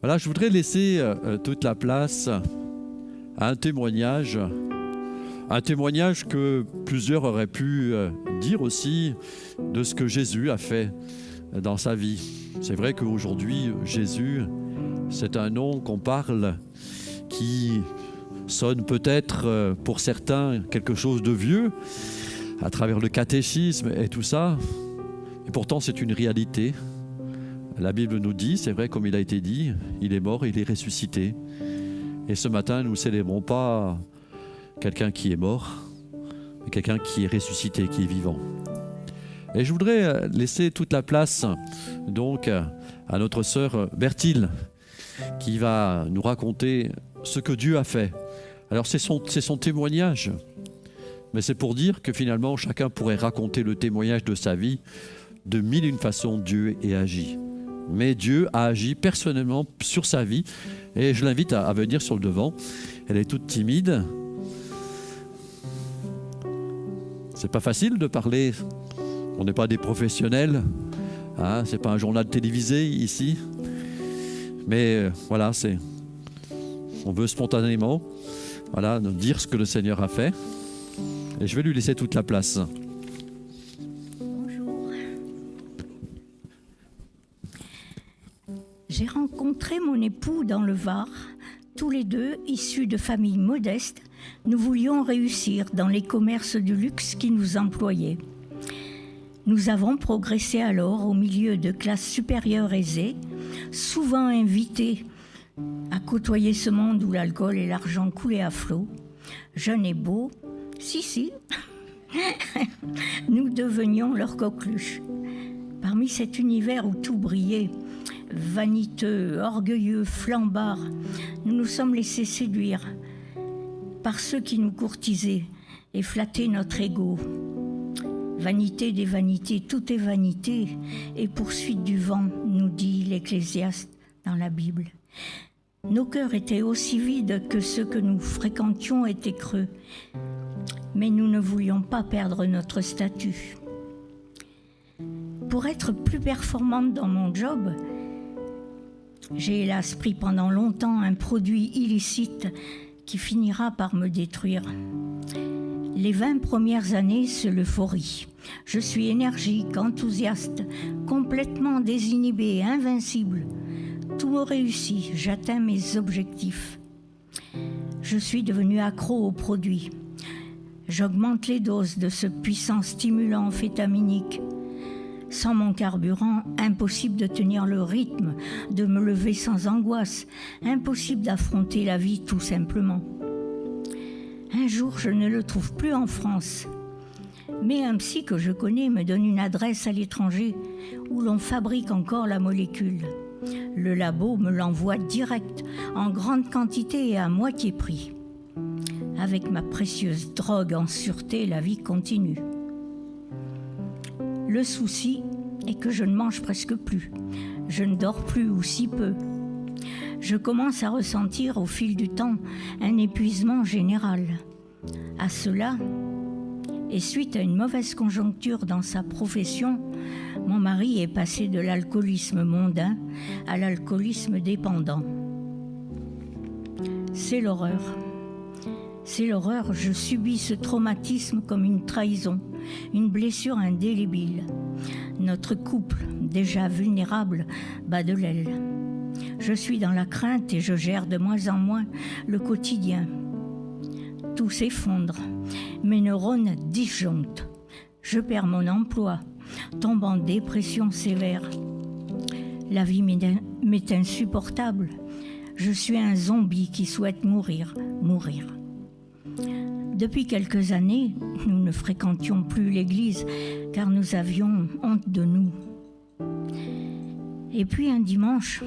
Voilà, je voudrais laisser toute la place à un témoignage que plusieurs auraient pu dire aussi de ce que Jésus a fait dans sa vie. C'est vrai qu'aujourd'hui, Jésus, c'est un nom qu'on parle qui sonne peut-être pour certains quelque chose de vieux à travers le catéchisme et tout ça. Et pourtant, c'est une réalité. La Bible nous dit, c'est vrai comme il a été dit, il est mort, il est ressuscité. Et ce matin, nous ne célébrons pas quelqu'un qui est mort, mais quelqu'un qui est ressuscité, qui est vivant. Et je voudrais laisser toute la place donc à notre sœur Berthilde, qui va nous raconter ce que Dieu a fait. Alors c'est son témoignage, mais c'est pour dire que finalement chacun pourrait raconter le témoignage de sa vie de mille et une façons Dieu ait agi. Mais Dieu a agi personnellement sur sa vie et je l'invite à venir sur le devant. Elle est toute timide. C'est pas facile de parler. On n'est pas des professionnels. Hein, c'est pas un journal télévisé ici. Mais voilà, on veut spontanément nous dire ce que le Seigneur a fait. Et je vais lui laisser toute la place. Bonjour. J'ai rencontré mon époux dans le Var. Tous les deux, issus de familles modestes, nous voulions réussir dans les commerces du luxe qui nous employaient. Nous avons progressé alors au milieu de classes supérieures aisées, souvent invités à côtoyer ce monde où l'alcool et l'argent coulaient à flot. Jeunes et beaux, si, nous devenions leurs coqueluches. Parmi cet univers où tout brillait, vaniteux, orgueilleux, flambards, nous nous sommes laissés séduire par ceux qui nous courtisaient et flattaient notre ego. Vanité des vanités, tout est vanité et poursuite du vent, nous dit l'Ecclésiaste dans la Bible. Nos cœurs étaient aussi vides que ceux que nous fréquentions étaient creux, mais nous ne voulions pas perdre notre statut. Pour être plus performante dans mon job, j'ai hélas pris pendant longtemps un produit illicite qui finira par me détruire. Les 20 premières années, c'est l'euphorie. Je suis énergique, enthousiaste, complètement désinhibée, invincible. Tout me réussit, j'atteins mes objectifs. Je suis devenue accro aux produits. J'augmente les doses de ce puissant stimulant amphétaminique. Sans mon carburant, impossible de tenir le rythme, de me lever sans angoisse, impossible d'affronter la vie tout simplement. Un jour, je ne le trouve plus en France. Mais un psy que je connais me donne une adresse à l'étranger où l'on fabrique encore la molécule. Le labo me l'envoie direct, en grande quantité et à moitié prix. Avec ma précieuse drogue en sûreté, la vie continue. Le souci est que je ne mange presque plus. Je ne dors plus ou si peu. Je commence à ressentir au fil du temps un épuisement général. À cela, et suite à une mauvaise conjoncture dans sa profession, mon mari est passé de l'alcoolisme mondain à l'alcoolisme dépendant. C'est l'horreur. C'est l'horreur, je subis ce traumatisme comme une trahison, une blessure indélébile. Notre couple, déjà vulnérable, bat de l'aile. Je suis dans la crainte et je gère de moins en moins le quotidien. Tout s'effondre, mes neurones disjonctent. Je perds mon emploi, tombe en dépression sévère. La vie m'est insupportable. Je suis un zombie qui souhaite mourir. Depuis quelques années, nous ne fréquentions plus l'église car nous avions honte de nous. Et puis un dimanche,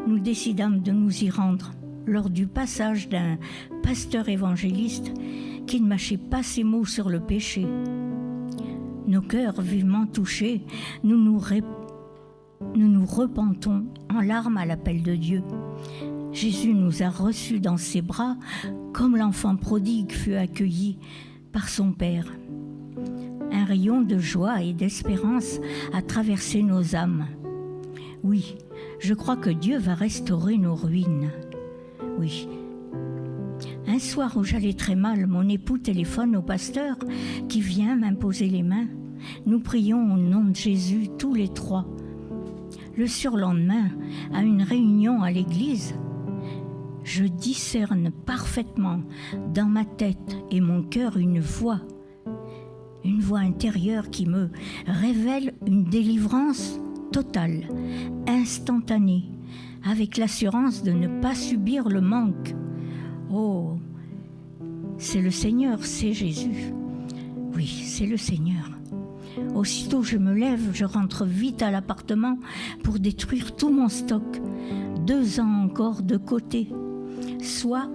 nous décidâmes de nous y rendre lors du passage d'un pasteur évangéliste qui ne mâchait pas ses mots sur le péché. Nos cœurs vivement touchés, nous nous repentons en larmes à l'appel de Dieu. Jésus nous a reçus dans ses bras comme l'enfant prodigue fut accueilli par son Père. Un rayon de joie et d'espérance a traversé nos âmes. Oui, Je crois que Dieu va restaurer nos ruines. Oui. Un soir où j'allais très mal, mon époux téléphone au pasteur qui vient m'imposer les mains. Nous prions au nom de Jésus tous les trois. Le surlendemain, à une réunion à l'église, je discerne parfaitement dans ma tête et mon cœur une voix intérieure qui me révèle une délivrance totale, instantanée, avec l'assurance de ne pas subir le manque. Oh, c'est le Seigneur, c'est Jésus. Oui, c'est le Seigneur. Aussitôt je me lève, je rentre vite à l'appartement pour détruire tout mon stock. 2 ans encore de côté, soit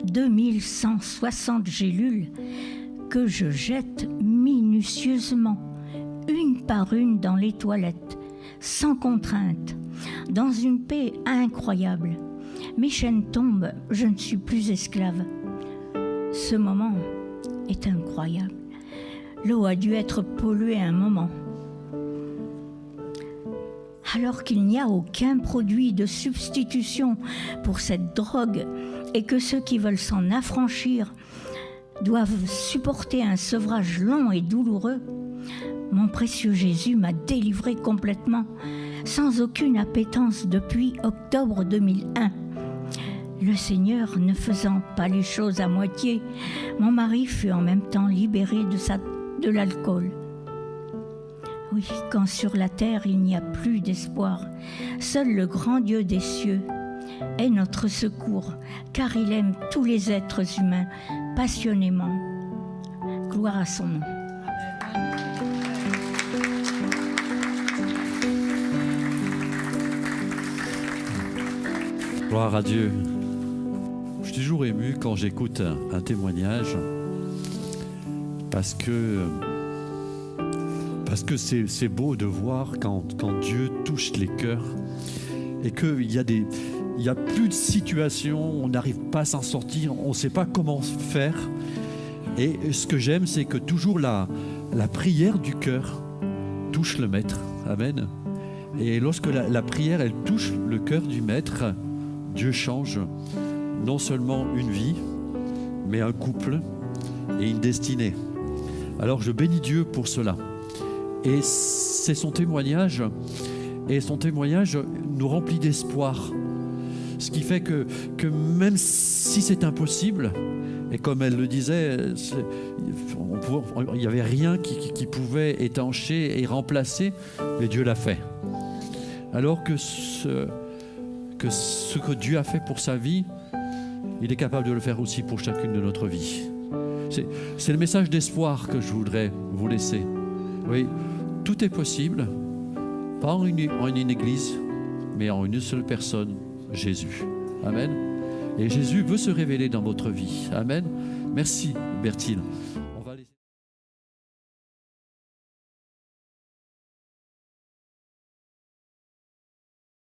2160 gélules que je jette minutieusement, une par une dans les toilettes, sans contrainte, dans une paix incroyable. Mes chaînes tombent, je ne suis plus esclave. Ce moment est incroyable. L'eau a dû être polluée un moment. Alors qu'il n'y a aucun produit de substitution pour cette drogue et que ceux qui veulent s'en affranchir doivent supporter un sevrage long et douloureux, mon précieux Jésus m'a délivré complètement, sans aucune appétence depuis octobre 2001. Le Seigneur ne faisant pas les choses à moitié, mon mari fut en même temps libéré de l'alcool. Oui, quand sur la terre il n'y a plus d'espoir, seul le grand Dieu des cieux est notre secours, car il aime tous les êtres humains passionnément. Gloire à son nom. Gloire à Dieu. Je suis toujours ému quand j'écoute un témoignage parce que c'est beau de voir quand Dieu touche les cœurs et qu'il y a plus de situations, on n'arrive pas à s'en sortir, on ne sait pas comment faire. Et ce que j'aime, c'est que toujours la prière du cœur touche le maître. Amen. Et lorsque la prière, elle touche le cœur du maître, Dieu change non seulement une vie, mais un couple et une destinée. Alors je bénis Dieu pour cela. Et c'est son témoignage. Et son témoignage nous remplit d'espoir. Ce qui fait que même si c'est impossible, et comme elle le disait, il n'y avait rien qui pouvait étancher et remplacer, mais Dieu l'a fait. Alors que ce que Dieu a fait pour sa vie, il est capable de le faire aussi pour chacune de notre vie. C'est le message d'espoir que je voudrais vous laisser. Oui, tout est possible, pas en une église, mais en une seule personne, Jésus. Amen. Et Jésus veut se révéler dans votre vie. Amen. Merci Bertine.